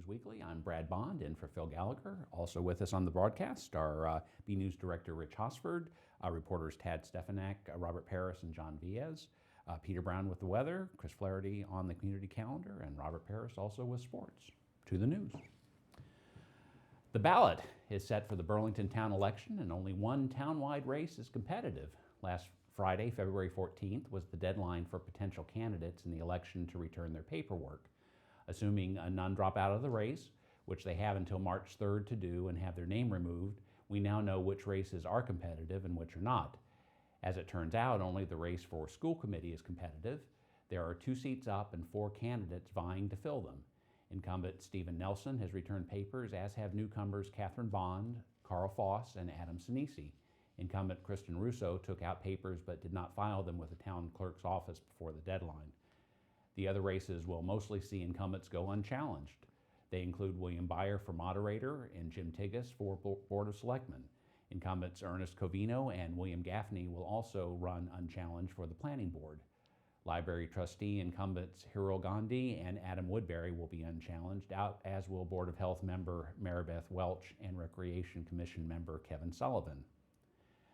Weekly. I'm Brad Bundt in for Phil Gallagher. Also with us on the broadcast are BNEWS Director Rich Hosford, reporters Tad Stefanak, Robert Paris, and John Viez, Peter Brown with the weather, Chris Flaherty on the community calendar, and Robert Paris also with sports. To the news. The ballot is set for the Burlington town election, and only one town-wide race is competitive. Last Friday, February 14th, was the deadline for potential candidates in the election to return their paperwork. Assuming none drop out of the race, which they have until March 3rd to do and have their name removed, we now know which races are competitive and which are not. As it turns out, only the race for school committee is competitive. There are 2 seats up and 4 candidates vying to fill them. Incumbent Stephen Nelson has returned papers, as have newcomers Catherine Bond, Carl Foss, and Adam Sinisi. Incumbent Kristen Russo took out papers but did not file them with the town clerk's office before the deadline. The other races will mostly see incumbents go unchallenged. They include William Byer for moderator and Jim Tigas for Board of Selectmen. Incumbents Ernest Covino and William Gaffney will also run unchallenged for the planning board. Library trustee incumbents Hiro Gandhi and Adam Woodbury will be unchallenged, as will Board of Health member Maribeth Welch and Recreation Commission member Kevin Sullivan.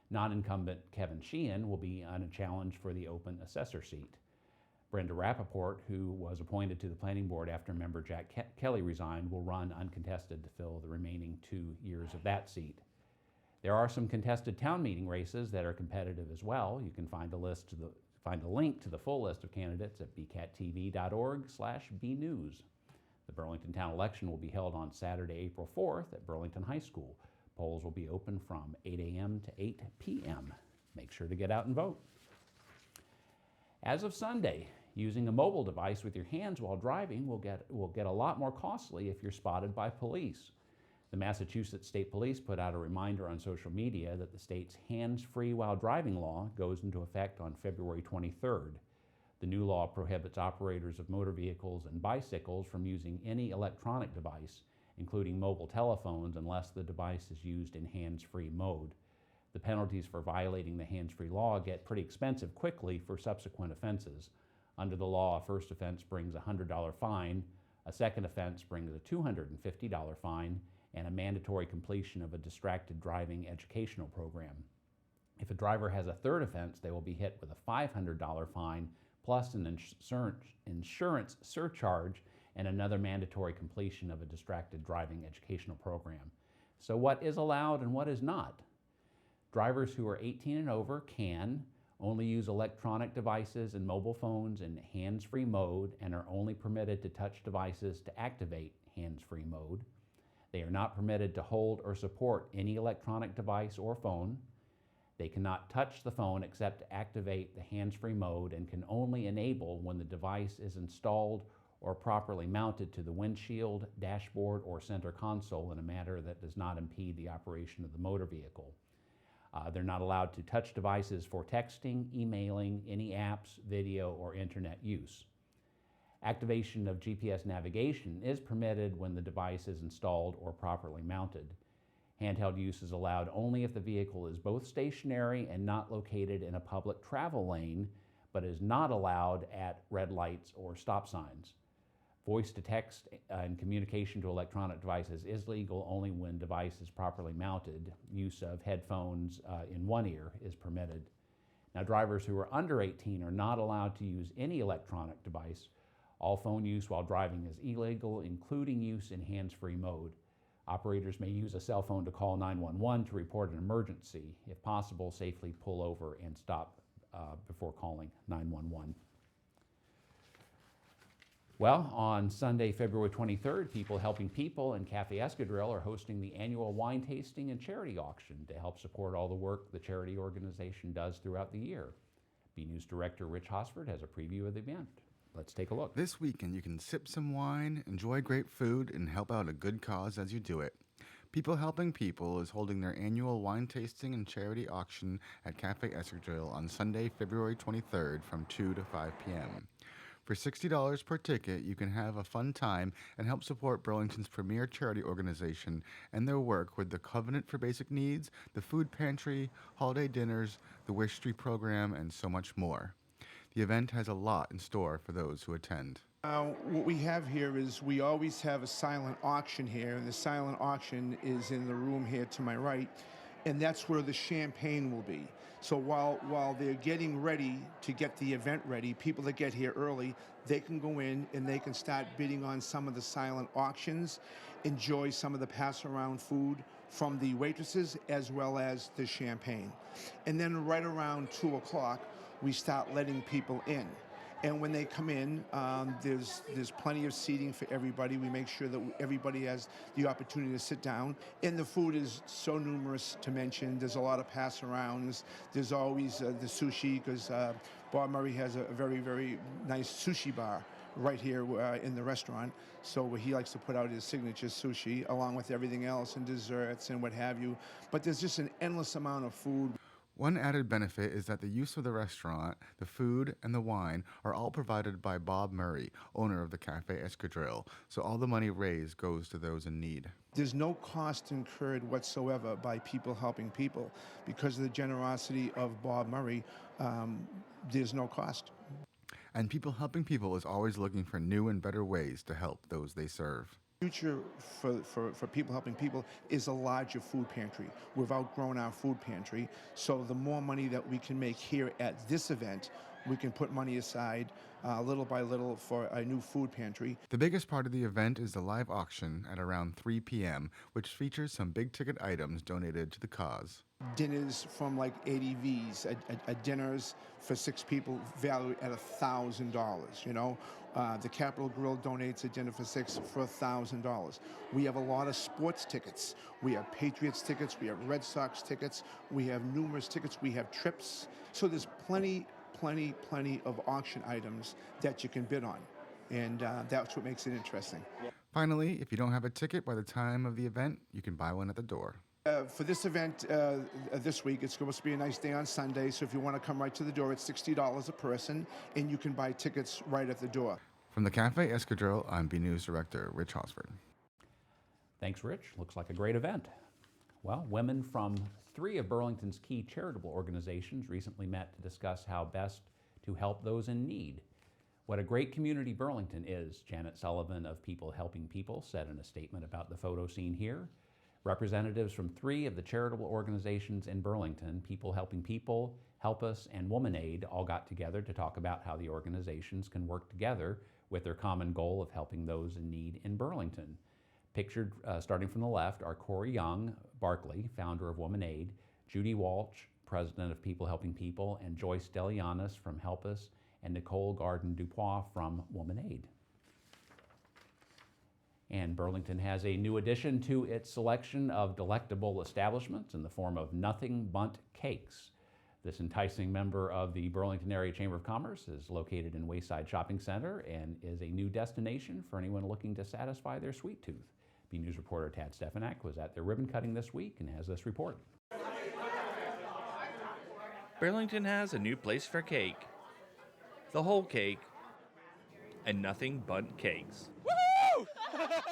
Non-incumbent Kevin Sheehan will be unchallenged for the open assessor seat. Brenda Rappaport, who was appointed to the planning board after member Jack Kelly resigned, will run uncontested to fill the remaining 2 years of that seat. There are some contested town meeting races that are competitive as well. You can find a link to the full list of candidates at bcattv.org/bnews. The Burlington town election will be held on Saturday, April 4th at Burlington High School. Polls will be open from 8 a.m. to 8 p.m. Make sure to get out and vote. As of Sunday, using a mobile device with your hands while driving will get a lot more costly if you're spotted by police. The Massachusetts State Police put out a reminder on social media that the state's hands-free while driving law goes into effect on February 23rd. The new law prohibits operators of motor vehicles and bicycles from using any electronic device, including mobile telephones, unless the device is used in hands-free mode. The penalties for violating the hands-free law get pretty expensive quickly for subsequent offenses. Under the law, a first offense brings a $100 fine, a second offense brings a $250 fine, and a mandatory completion of a distracted driving educational program. If a driver has a third offense, they will be hit with a $500 fine, plus an insurance surcharge and another mandatory completion of a distracted driving educational program. So what is allowed and what is not? Drivers who are 18 and over can only use electronic devices and mobile phones in hands-free mode and are only permitted to touch devices to activate hands-free mode. They are not permitted to hold or support any electronic device or phone. They cannot touch the phone except to activate the hands-free mode and can only enable when the device is installed or properly mounted to the windshield, dashboard, or center console in a manner that does not impede the operation of the motor vehicle. They're not allowed to touch devices for texting, emailing, any apps, video, or internet use. Activation of GPS navigation is permitted when the device is installed or properly mounted. Handheld use is allowed only if the vehicle is both stationary and not located in a public travel lane, but is not allowed at red lights or stop signs. Voice to text and communication to electronic devices is legal only when device is properly mounted. Use of headphones in one ear is permitted. Now, drivers who are under 18 are not allowed to use any electronic device. All phone use while driving is illegal, including use in hands-free mode. Operators may use a cell phone to call 911 to report an emergency. If possible, safely pull over and stop before calling 911. Well, on Sunday, February 23rd, People Helping People and Cafe Escadrille are hosting the annual wine tasting and charity auction to help support all the work the charity organization does throughout the year. BNews Director Rich Hosford has a preview of the event. Let's take a look. This weekend, you can sip some wine, enjoy great food, and help out a good cause as you do it. People Helping People is holding their annual wine tasting and charity auction at Cafe Escadrille on Sunday, February 23rd from 2 to 5 p.m. For $60 per ticket, you can have a fun time and help support Burlington's premier charity organization and their work with the Covenant for Basic Needs, the Food Pantry, holiday dinners, the Wish Street program, and so much more. The event has a lot in store for those who attend. What we have here is we always have a silent auction here, and the silent auction is in the room here to my right, and that's where the champagne will be. So while they're getting ready to get the event ready, people that get here early, they can go in and they can start bidding on some of the silent auctions, enjoy some of the pass-around food from the waitresses as well as the champagne. And then right around 2 o'clock, we start letting people in. And when they come in, there's plenty of seating for everybody. We make sure that everybody has the opportunity to sit down. And the food is so numerous to mention. There's a lot of pass-arounds. There's always the sushi, because Bob Murray has a very, very nice sushi bar right here in the restaurant. So he likes to put out his signature sushi along with everything else and desserts and what have you. But there's just an endless amount of food. One added benefit is that the use of the restaurant, the food, and the wine are all provided by Bob Murray, owner of the Cafe Escadrille, so all the money raised goes to those in need. There's no cost incurred whatsoever by people helping people. Because of the generosity of Bob Murray, there's no cost. And People Helping People is always looking for new and better ways to help those they serve. Future for People Helping People is a larger food pantry. We've outgrown our food pantry, so the more money that we can make here at this event, we can put money aside little by little for a new food pantry. The biggest part of the event is the live auction at around 3 p.m., which features some big-ticket items donated to the cause. Dinners from like ADVs, dinners for 6 people valued at $1,000, you know. The Capitol Grill donates a dinner for 6 for $1,000. We have a lot of sports tickets. We have Patriots tickets, we have Red Sox tickets, we have numerous tickets, we have trips. So there's plenty of auction items that you can bid on. And that's what makes it interesting. Finally, if you don't have a ticket by the time of the event, you can buy one at the door. For this event this week, it's supposed to be a nice day on Sunday, so if you want to come right to the door, it's $60 a person, and you can buy tickets right at the door. From the Cafe Escadrille, I'm BNEWS Director Rich Hosford. Thanks, Rich. Looks like a great event. Well, women from 3 of Burlington's key charitable organizations recently met to discuss how best to help those in need. What a great community Burlington is, Janet Sullivan of People Helping People said in a statement about the photo seen here. Representatives from 3 of the charitable organizations in Burlington, People Helping People, Help Us, and WomanAid, all got together to talk about how the organizations can work together with their common goal of helping those in need in Burlington. Pictured starting from the left are Corey Young Barkley, founder of WomanAid, Judy Walsh, president of People Helping People, and Joyce Delianis from Help Us, and Nicole Garden-Dupois from WomanAid. And Burlington has a new addition to its selection of delectable establishments in the form of Nothing Bundt Cakes. This enticing member of the Burlington Area Chamber of Commerce is located in Wayside Shopping Center and is a new destination for anyone looking to satisfy their sweet tooth. BNews reporter Tad Stefanak was at their ribbon cutting this week and has this report. Burlington has a new place for cake. The whole cake and Nothing Bundt Cakes.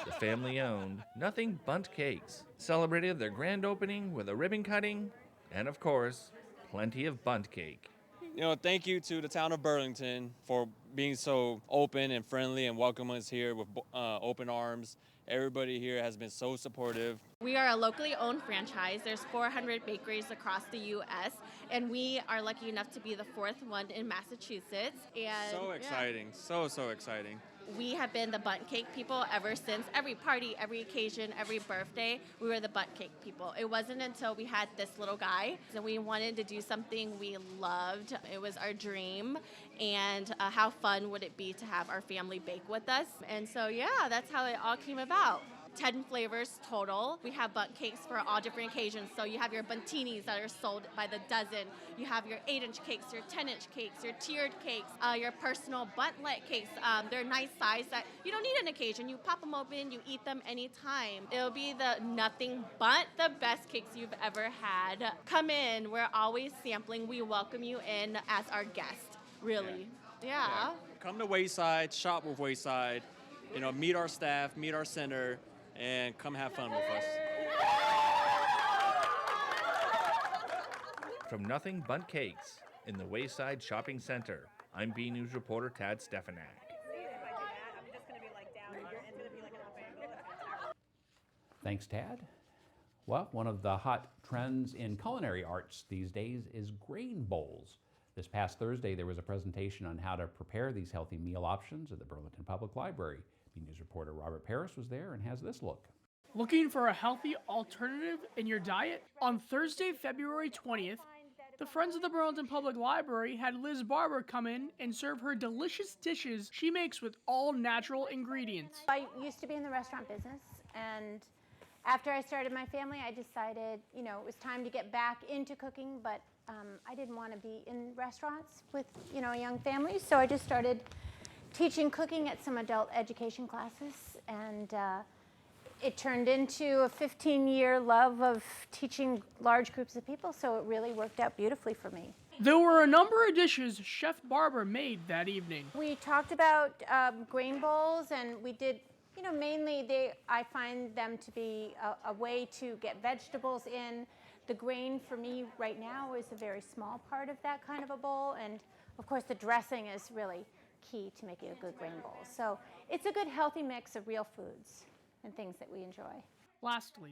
The family-owned Nothing Bundt Cakes celebrated their grand opening with a ribbon cutting and, of course, plenty of bundt cake. You know, thank you to the town of Burlington for being so open and friendly and welcoming us here with open arms. Everybody here has been so supportive. We are a locally owned franchise. There's 400 bakeries across the U.S., and we are lucky enough to be the 4th one in Massachusetts. And so exciting, so exciting. We have been the bundt cake people ever since. Every party, every occasion, every birthday, we were the bundt cake people. It wasn't until we had this little guy that we wanted to do something we loved. It was our dream, and how fun would it be to have our family bake with us? And so, yeah, that's how it all came about. 10 flavors total. We have bundt cakes for all different occasions. So you have your buntinis that are sold by the dozen. You have your 8-inch cakes, your 10-inch cakes, your tiered cakes, your personal buntlet cakes. They're nice size that you don't need an occasion. You pop them open, you eat them anytime. It'll be the Nothing Bundt, the best cakes you've ever had. Come in. We're always sampling. We welcome you in as our guest, really. Yeah. Come to Wayside, shop with Wayside, you know, meet our staff, meet our center, and come have fun with us. From Nothing Bundt Cakes in the Wayside Shopping Center, I'm BNews reporter Tad Stefanak. Thanks, Tad. Well, one of the hot trends in culinary arts these days is grain bowls. This past Thursday, there was a presentation on how to prepare these healthy meal options at the Burlington Public Library. BNews reporter Robert Paris was there and has this look. Looking for a healthy alternative in your diet? On Thursday, February 20th, the Friends of the Burlington Public Library had Liz Barber come in and serve her delicious dishes she makes with all natural ingredients. I used to be in the restaurant business, and after I started my family, I decided, it was time to get back into cooking, but I didn't want to be in restaurants with, a young family, so I just started teaching cooking at some adult education classes, and it turned into a 15-year love of teaching large groups of people, so it really worked out beautifully for me. There were a number of dishes Chef Barber made that evening. We talked about grain bowls, and we did, mainly I find them to be a way to get vegetables in. The grain for me right now is a very small part of that kind of a bowl, and of course the dressing is really key to making a good grain bowl. So it's a good healthy mix of real foods and things that we enjoy. Lastly,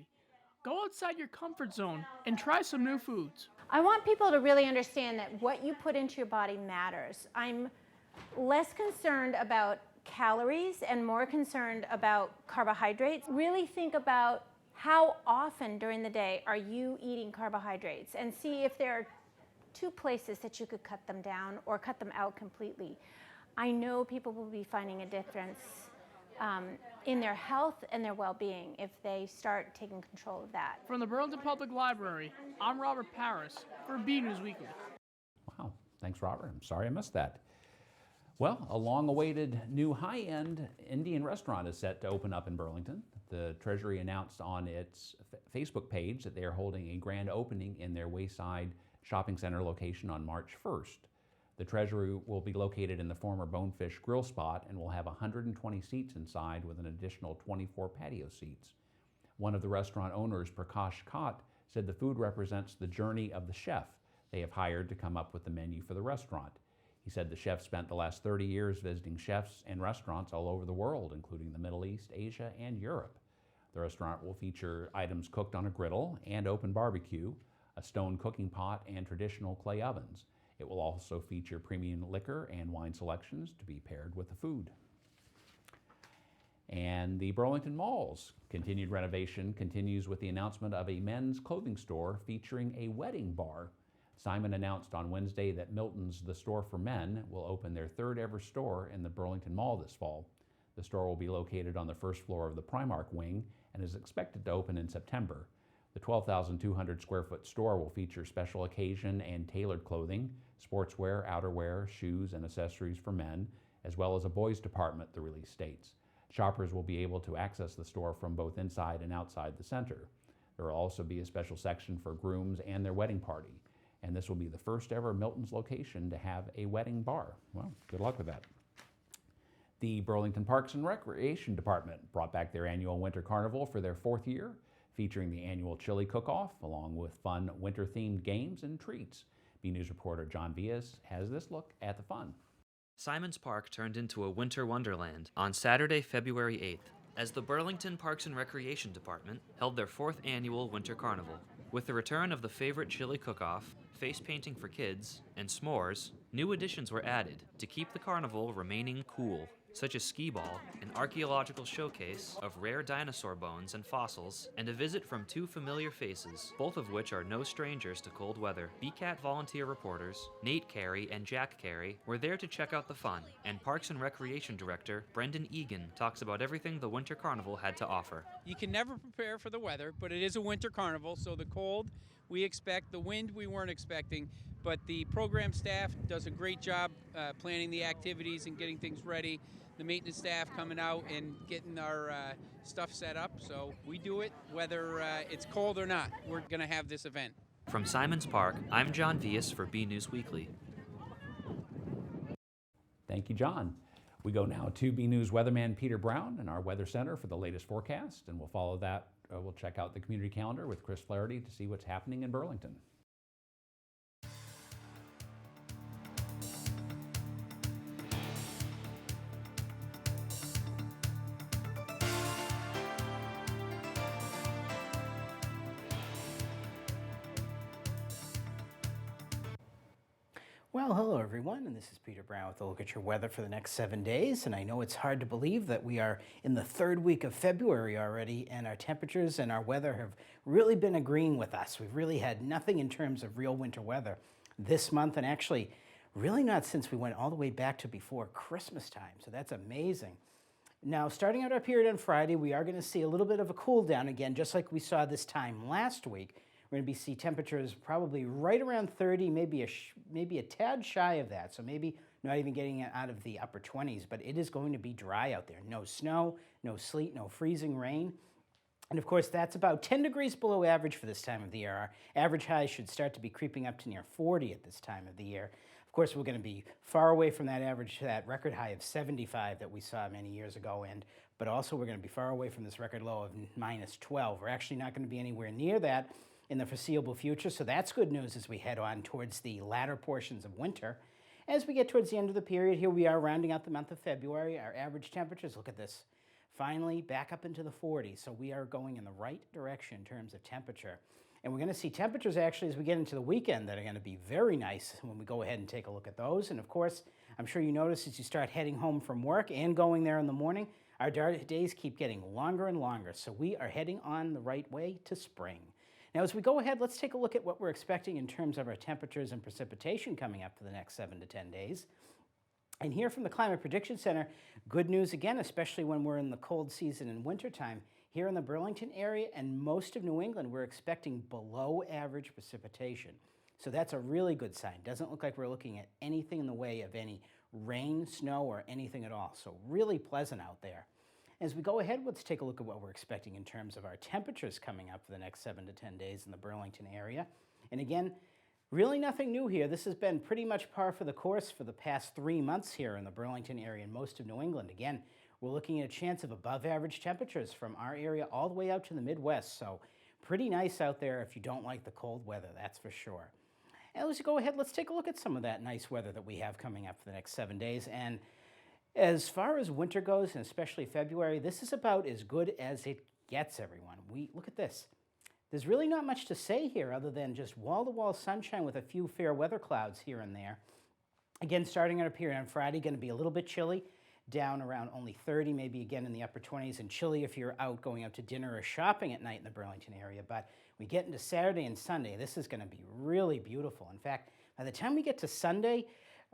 go outside your comfort zone and try some new foods. I want people to really understand that what you put into your body matters. I'm less concerned about calories and more concerned about carbohydrates. Really think about how often during the day are you eating carbohydrates, and see if there are two places that you could cut them down or cut them out completely. I know people will be finding a difference in their health and their well-being if they start taking control of that. From the Burlington Public Library, I'm Robert Paris for BNEWS Weekly. Wow, thanks, Robert. I'm sorry I missed that. Well, a long-awaited new high-end Indian restaurant is set to open up in Burlington. The Treasury announced on its Facebook page that they are holding a grand opening in their Wayside Shopping Center location on March 1st. The Treasury will be located in the former Bonefish Grill spot and will have 120 seats inside with an additional 24 patio seats. One of the restaurant owners, Prakash Kott, said the food represents the journey of the chef they have hired to come up with the menu for the restaurant. He said the chef spent the last 30 years visiting chefs and restaurants all over the world, including the Middle East, Asia, and Europe. The restaurant will feature items cooked on a griddle and open barbecue, a stone cooking pot, and traditional clay ovens. It will also feature premium liquor and wine selections to be paired with the food. And the Burlington Mall's continued renovation continues with the announcement of a men's clothing store featuring a wedding bar. Simon announced on Wednesday that Milton's The Store for Men will open their third ever store in the Burlington Mall this fall. The store will be located on the first floor of the Primark wing and is expected to open in September. The 12,200 square foot store will feature special occasion and tailored clothing, sportswear, outerwear, shoes, and accessories for men, as well as a boys department, the release states. Shoppers will be able to access the store from both inside and outside the center. There will also be a special section for grooms and their wedding party, and this will be the first ever Milton's location to have a wedding bar. Well, good luck with that. The Burlington Parks and Recreation Department brought back their annual Winter Carnival for their fourth year, featuring the annual chili cook-off, along with fun winter-themed games and treats. BNews reporter John Villas has this look at the fun. Simons Park turned into a winter wonderland on Saturday, February 8th, as the Burlington Parks and Recreation Department held their fourth annual Winter Carnival. With the return of the favorite chili cook-off, face painting for kids, and s'mores, new additions were added to keep the carnival remaining cool, such as skee ball, an archaeological showcase of rare dinosaur bones and fossils, and a visit from two familiar faces, both of which are no strangers to cold weather. BCAT volunteer reporters Nate Carey and Jack Carey were there to check out the fun, and Parks and Recreation Director Brendan Egan talks about everything the Winter Carnival had to offer. You can never prepare for the weather, but it is a winter carnival, so the cold we expect, the wind we weren't expecting, but the program staff does a great job planning the activities and getting things ready. The maintenance staff coming out and getting our stuff set up, so we do it whether it's cold or not. We're going to have this event. From Simons Park, I'm John Villas for BNews Weekly. Thank you, John. We go now to BNews weatherman Peter Brown in our weather center for the latest forecast, and we'll follow that. We'll check out the community calendar with Chris Flaherty to see what's happening in Burlington. Well, hello everyone, and this is Peter Brown with a look at your weather for the next 7 days. And I know it's hard to believe that we are in the third week of February already, and our temperatures and our weather have really been agreeing with us. We've really had nothing in terms of real winter weather this month, and actually really not since we went all the way back to before Christmas time. So that's amazing. Now, starting out our period on Friday, we are going to see a little bit of a cool down again, just like we saw this time last week. We're going to see temperatures probably right around 30, maybe a tad shy of that. So maybe not even getting it out of the upper 20s, but it is going to be dry out there. No snow, no sleet, no freezing rain. And of course, that's about 10 degrees below average for this time of the year. Our average highs should start to be creeping up to near 40 at this time of the year. Of course, we're going to be far away from that average, that record high of 75 that we saw many years ago, but also we're going to be far away from this record low of -12. We're actually not going to be anywhere near that in the foreseeable future, so that's good news as we head on towards the latter portions of winter. As we get towards the end of the period, here we are rounding out the month of February. Our average temperatures, look at this, finally back up into the 40s, so we are going in the right direction in terms of temperature. And we're going to see temperatures actually as we get into the weekend that are going to be very nice when we go ahead and take a look at those. And of course, I'm sure you notice as you start heading home from work and going there in the morning, our days keep getting longer and longer, so we are heading on the right way to spring. Now, as we go ahead, let's take a look at what we're expecting in terms of our temperatures and precipitation coming up for the next 7 to 10 days. And here from the Climate Prediction Center, good news again, especially when we're in the cold season and wintertime. Here in the Burlington area and most of New England, we're expecting below average precipitation. So that's a really good sign. Doesn't look like we're looking at anything in the way of any rain, snow, or anything at all. So really pleasant out there. As we go ahead, let's take a look at what we're expecting in terms of our temperatures coming up for the next 7 to 10 days in the Burlington area. And again, really nothing new here. This has been pretty much par for the course for the past 3 months here in the Burlington area and most of New England. Again, we're looking at a chance of above average temperatures from our area all the way out to the Midwest. So pretty nice out there if you don't like the cold weather, that's for sure. And let's go ahead, let's take a look at some of that nice weather that we have coming up for the next 7 days. And as far as winter goes, and especially February, this is about as good as it gets, everyone. Look at this. There's really not much to say here other than just wall-to-wall sunshine with a few fair weather clouds here and there. Again, starting our period on Friday, going to be a little bit chilly, down around only 30, maybe again in the upper 20s, and chilly if you're out going out to dinner or shopping at night in the Burlington area. But we get into Saturday and Sunday, this is going to be really beautiful. In fact, by the time we get to Sunday,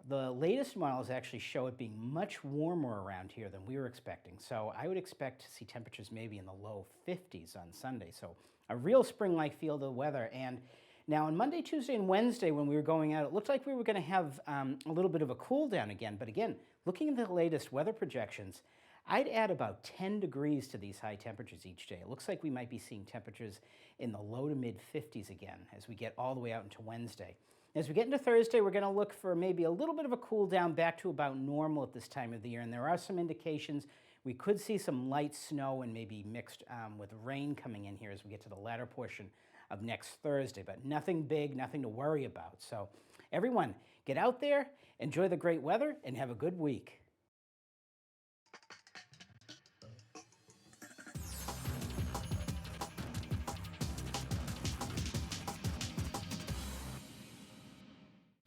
the latest models actually show it being much warmer around here than we were expecting. So I would expect to see temperatures maybe in the low 50s on Sunday. So a real spring-like feel to the weather. And now on Monday, Tuesday, and Wednesday when we were going out, it looked like we were going to have a little bit of a cool down again. But again, looking at the latest weather projections, I'd add about 10 degrees to these high temperatures each day. It looks like we might be seeing temperatures in the low to mid 50s again as we get all the way out into Wednesday. As we get into Thursday, we're going to look for maybe a little bit of a cool down back to about normal at this time of the year. And there are some indications we could see some light snow and maybe mixed with rain coming in here as we get to the latter portion of next Thursday. But nothing big, nothing to worry about. So everyone, get out there, enjoy the great weather, and have a good week.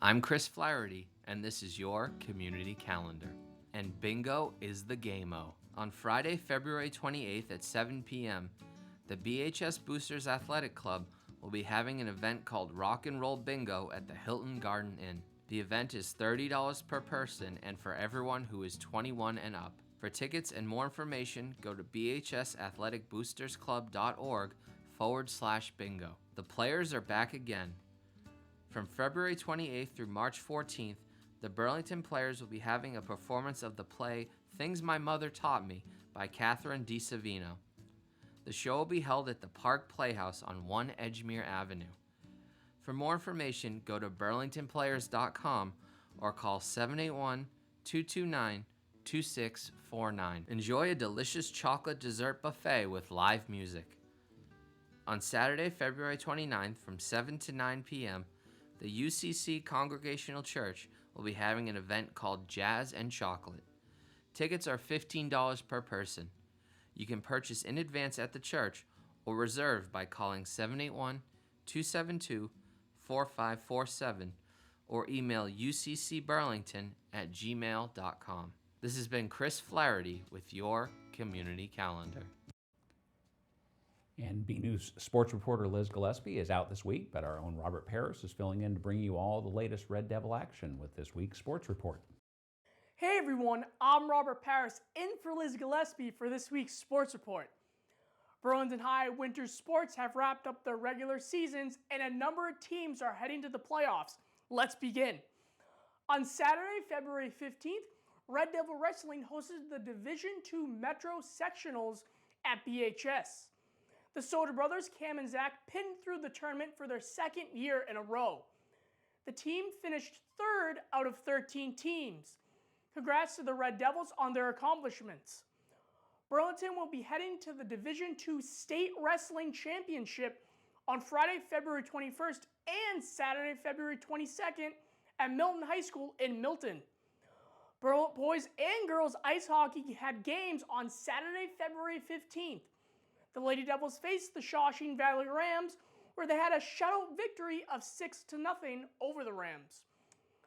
I'm Chris Flaherty, and this is your community calendar. And bingo is the game-o. On Friday, February 28th at 7 p.m., the BHS Boosters Athletic Club will be having an event called Rock and Roll Bingo at the Hilton Garden Inn. The event is $30 per person and for everyone who is 21 and up. For tickets and more information, go to bhsathleticboostersclub.org/bingo. The players are back again. From February 28th through March 14th, the Burlington Players will be having a performance of the play Things My Mother Taught Me by Catherine DiSavino. The show will be held at the Park Playhouse on 1 Edgemere Avenue. For more information, go to burlingtonplayers.com or call 781-229-2649. Enjoy a delicious chocolate dessert buffet with live music. On Saturday, February 29th from 7 to 9 p.m., the UCC Congregational Church will be having an event called Jazz and Chocolate. Tickets are $15 per person. You can purchase in advance at the church or reserve by calling 781-272-4547 or email uccburlington@gmail.com. This has been Chris Flaherty with your Community Calendar. And BNews sports reporter Liz Gillespie is out this week, but our own Robert Paris is filling in to bring you all the latest Red Devil action with this week's sports report. Hey everyone, I'm Robert Paris, in for Liz Gillespie for this week's sports report. Burlington High winter sports have wrapped up their regular seasons and a number of teams are heading to the playoffs. Let's begin. On Saturday, February 15th, Red Devil Wrestling hosted the Division II Metro Sectionals at BHS. The Soder brothers, Cam and Zach, pinned through the tournament for their second year in a row. The team finished third out of 13 teams. Congrats to the Red Devils on their accomplishments. Burlington will be heading to the Division II State Wrestling Championship on Friday, February 21st and Saturday, February 22nd at Milton High School in Milton. Boys and girls ice hockey had games on Saturday, February 15th. The Lady Devils faced the Shawshing Valley Rams, where they had a shutout victory of 6-0 over the Rams.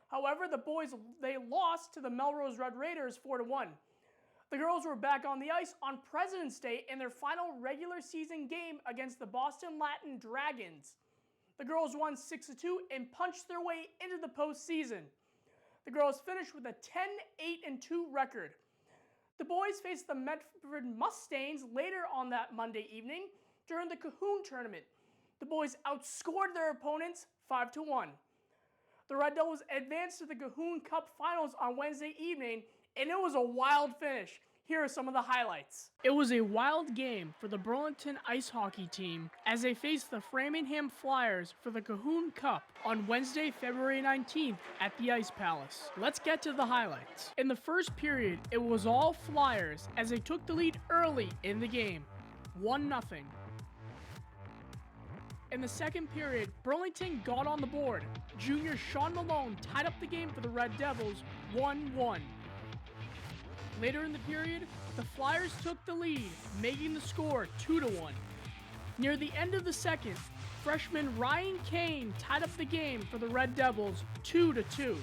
However, the boys, they lost to the Melrose Red Raiders 4-1. The girls were back on the ice on President's Day in their final regular season game against the Boston Latin Dragons. The girls won 6-2 and punched their way into the postseason. The girls finished with a 10-8-2 record. The boys faced the Medford Mustangs later on that Monday evening during the Cahoon tournament. The boys outscored their opponents 5-1. The Red Devils advanced to the Cahoon Cup Finals on Wednesday evening, and it was a wild finish. Here are some of the highlights. It was a wild game for the Burlington ice hockey team as they faced the Framingham Flyers for the Cahoon Cup on Wednesday, February 19th at the Ice Palace. Let's get to the highlights. In the first period, it was all Flyers as they took the lead early in the game, 1-0. In the second period, Burlington got on the board. Junior Sean Malone tied up the game for the Red Devils, 1-1. Later in the period, the Flyers took the lead, making the score 2-1. Near the end of the second, freshman Ryan Kane tied up the game for the Red Devils, 2-2.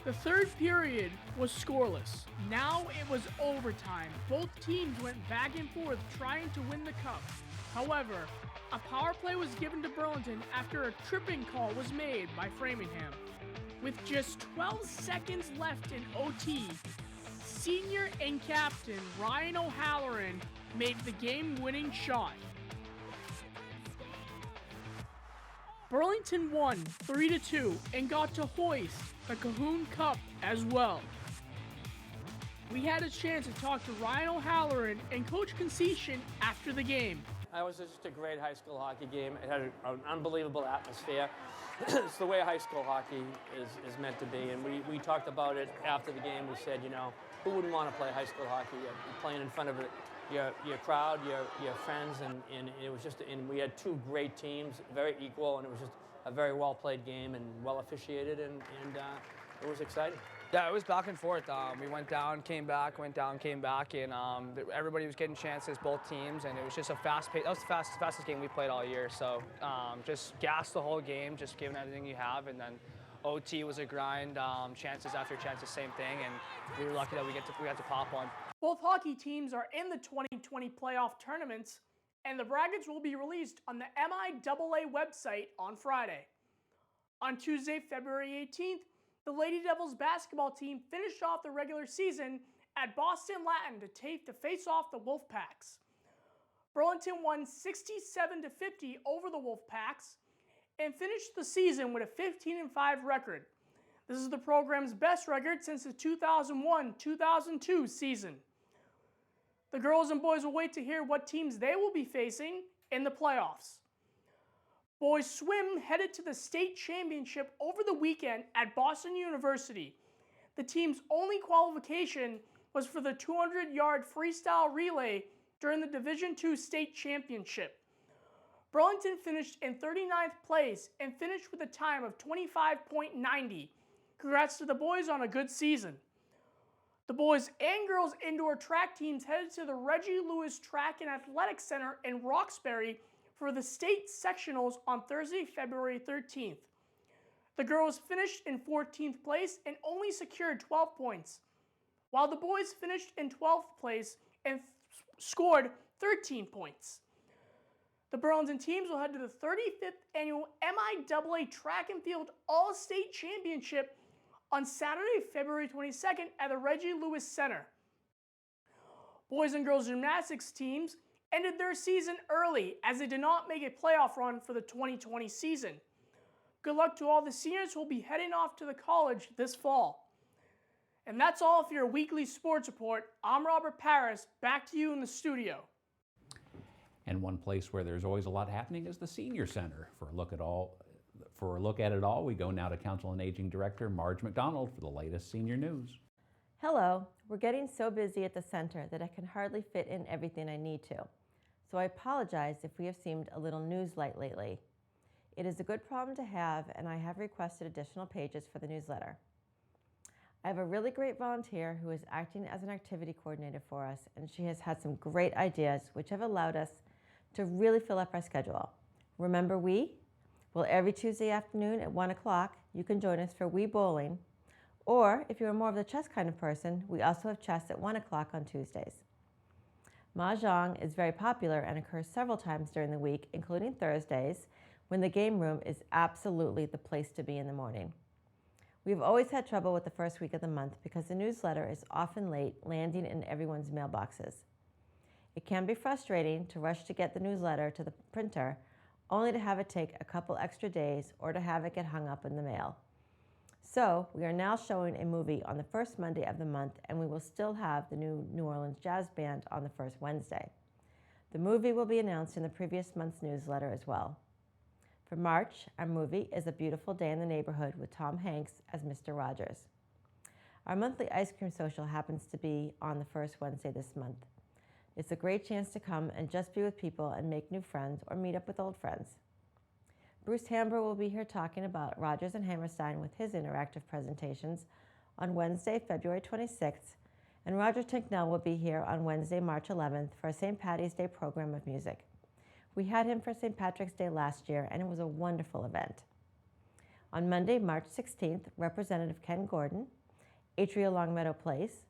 The third period was scoreless. Now it was overtime. Both teams went back and forth trying to win the cup. However, a power play was given to Burlington after a tripping call was made by Framingham. With just 12 seconds left in OT, senior and captain Ryan O'Halloran made the game-winning shot. Burlington won 3-2 and got to hoist the Cahoon Cup as well. We had a chance to talk to Ryan O'Halloran and Coach Concession after the game. It was just a great high school hockey game. It had an unbelievable atmosphere. It's the way high school hockey is meant to be. And we talked about it after the game. We said, you know, who wouldn't want to play high school hockey? You're playing in front of your crowd, your friends, and it was just. And we had two great teams, very equal, and it was just a very well played game and well officiated, and it was exciting. Yeah, it was back and forth. We went down, came back, went down, came back, and everybody was getting chances, both teams, and it was just a fast pace. That was the fastest game we played all year. So just gassed the whole game, just giving everything you have, and then OT was a grind, chances after chances, same thing, and we were lucky that we got to pop one. Both hockey teams are in the 2020 playoff tournaments, and the brackets will be released on the MIAA website on Friday. On Tuesday, February 18th, the Lady Devils basketball team finished off the regular season at Boston Latin to face off the Wolfpacks. Burlington won 67-50 over the Wolfpacks and finished the season with a 15-5 record. This is the program's best record since the 2001-2002 season. The girls and boys will wait to hear what teams they will be facing in the playoffs. Boys swim headed to the state championship over the weekend at Boston University. The team's only qualification was for the 200-yard freestyle relay during the Division II state championship. Burlington finished in 39th place and finished with a time of 25.90. Congrats to the boys on a good season. The boys and girls indoor track teams headed to the Reggie Lewis Track and Athletics Center in Roxbury for the state sectionals on Thursday, February 13th. The girls finished in 14th place and only secured 12 points, while the boys finished in 12th place and scored 13 points. The Burlington teams will head to the 35th annual MIAA Track and Field All-State Championship on Saturday, February 22nd at the Reggie Lewis Center. Boys and girls gymnastics teams ended their season early as they did not make a playoff run for the 2020 season. Good luck to all the seniors who will be heading off to the college this fall. And that's all for your weekly sports report. I'm Robert Paris. Back to you in the studio. And one place where there's always a lot happening is the Senior Center. For a look at it all, we go now to Council on Aging Director Marge McDonald for the latest senior news. Hello. We're getting so busy at the center that I can hardly fit in everything I need to. So I apologize if we have seemed a little news-light lately. It is a good problem to have, and I have requested additional pages for the newsletter. I have a really great volunteer who is acting as an activity coordinator for us, and she has had some great ideas which have allowed us to really fill up our schedule. Remember We? Well, every Tuesday afternoon at 1 o'clock, you can join us for Wii Bowling, or if you're more of the chess kind of person, we also have chess at 1 o'clock on Tuesdays. Mahjong is very popular and occurs several times during the week, including Thursdays, when the game room is absolutely the place to be in the morning. We've always had trouble with the first week of the month because the newsletter is often late, landing in everyone's mailboxes. It can be frustrating to rush to get the newsletter to the printer, only to have it take a couple extra days or to have it get hung up in the mail. So we are now showing a movie on the first Monday of the month, and we will still have the new New Orleans Jazz Band on the first Wednesday. The movie will be announced in the previous month's newsletter as well. For March, our movie is A Beautiful Day in the Neighborhood with Tom Hanks as Mr. Rogers. Our monthly ice cream social happens to be on the first Wednesday this month. It's a great chance to come and just be with people and make new friends or meet up with old friends. Bruce Hamber will be here talking about Rogers and Hammerstein with his interactive presentations on Wednesday, February 26th, and Roger Tinknell will be here on Wednesday, March 11th for a St. Patty's Day program of music. We had him for St. Patrick's Day last year, and it was a wonderful event. On Monday, March 16th, Representative Ken Gordon, Atria Longmeadow Place,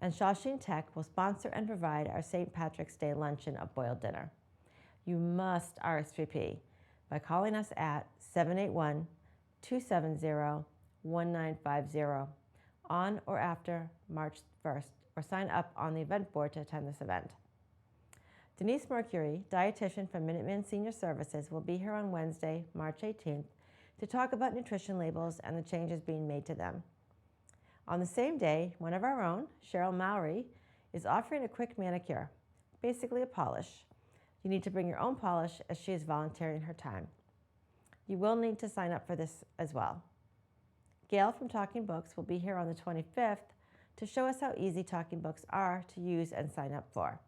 and Shawshene Tech will sponsor and provide our St. Patrick's Day luncheon of boiled dinner. You must RSVP by calling us at 781-270-1950 on or after March 1st, or sign up on the event board to attend this event. Denise Mercury, dietitian from Minuteman Senior Services, will be here on Wednesday, March 18th, to talk about nutrition labels and the changes being made to them. On the same day, one of our own, Cheryl Mowry, is offering a quick manicure, basically a polish. You need to bring your own polish as she is volunteering her time. You will need to sign up for this as well. Gail from Talking Books will be here on the 25th to show us how easy Talking Books are to use and sign up for.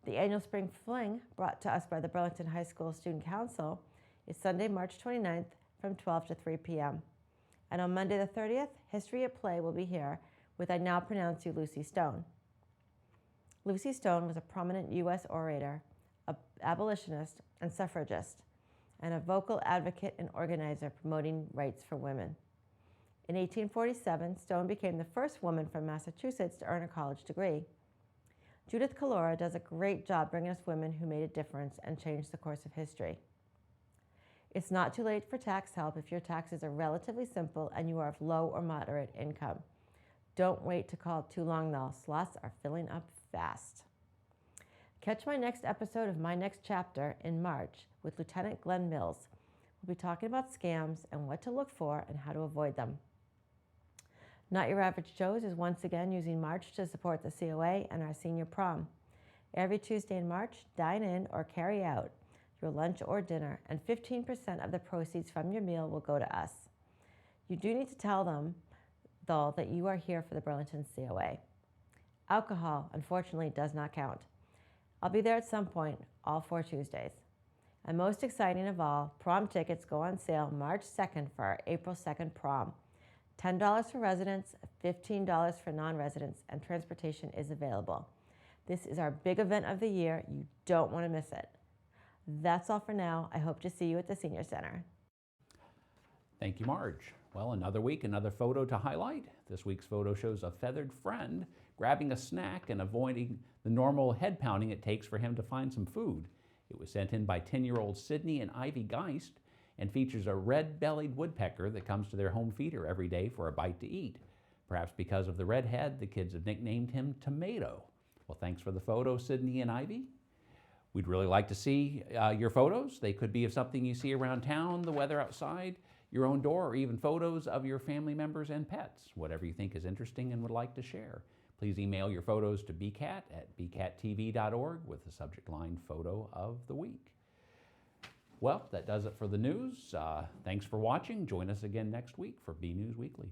The annual Spring Fling, brought to us by the Burlington High School Student Council, is Sunday, March 29th from 12 to 3 p.m. And on Monday the 30th, History at Play will be here with I Now Pronounce You Lucy Stone. Lucy Stone was a prominent U.S. orator, an abolitionist and suffragist, and a vocal advocate and organizer promoting rights for women. In 1847, Stone became the first woman from Massachusetts to earn a college degree. Judith Calora does a great job bringing us women who made a difference and changed the course of history. It's not too late for tax help if your taxes are relatively simple and you are of low or moderate income. Don't wait to call too long though. Slots are filling up fast. Catch my next episode of My Next Chapter in March with Lieutenant Glenn Mills. We'll be talking about scams and what to look for and how to avoid them. Not Your Average Joe's is once again using March to support the COA and our senior prom. Every Tuesday in March, dine in or carry out your lunch or dinner, and 15% of the proceeds from your meal will go to us. You do need to tell them, though, that you are here for the Burlington COA. Alcohol, unfortunately, does not count. I'll be there at some point, all 4 Tuesdays. And most exciting of all, prom tickets go on sale March 2nd for our April 2nd prom. $10 for residents, $15 for non-residents, and transportation is available. This is our big event of the year. You don't want to miss it. That's all for now. I hope to see you at the Senior Center. Thank you, Marge. Well, another week, another photo to highlight. This week's photo shows a feathered friend grabbing a snack and avoiding the normal head pounding it takes for him to find some food. It was sent in by 10-year-old Sydney and Ivy Geist and features a red-bellied woodpecker that comes to their home feeder every day for a bite to eat. Perhaps because of the red head, the kids have nicknamed him Tomato. Well, thanks for the photo, Sydney and Ivy. We'd really like to see your photos. They could be of something you see around town, the weather outside, your own door, or even photos of your family members and pets, whatever you think is interesting and would like to share. Please email your photos to bcat@bcattv.org with the subject line Photo of the Week. Well, that does it for the news. Thanks for watching. Join us again next week for BNEWS Weekly.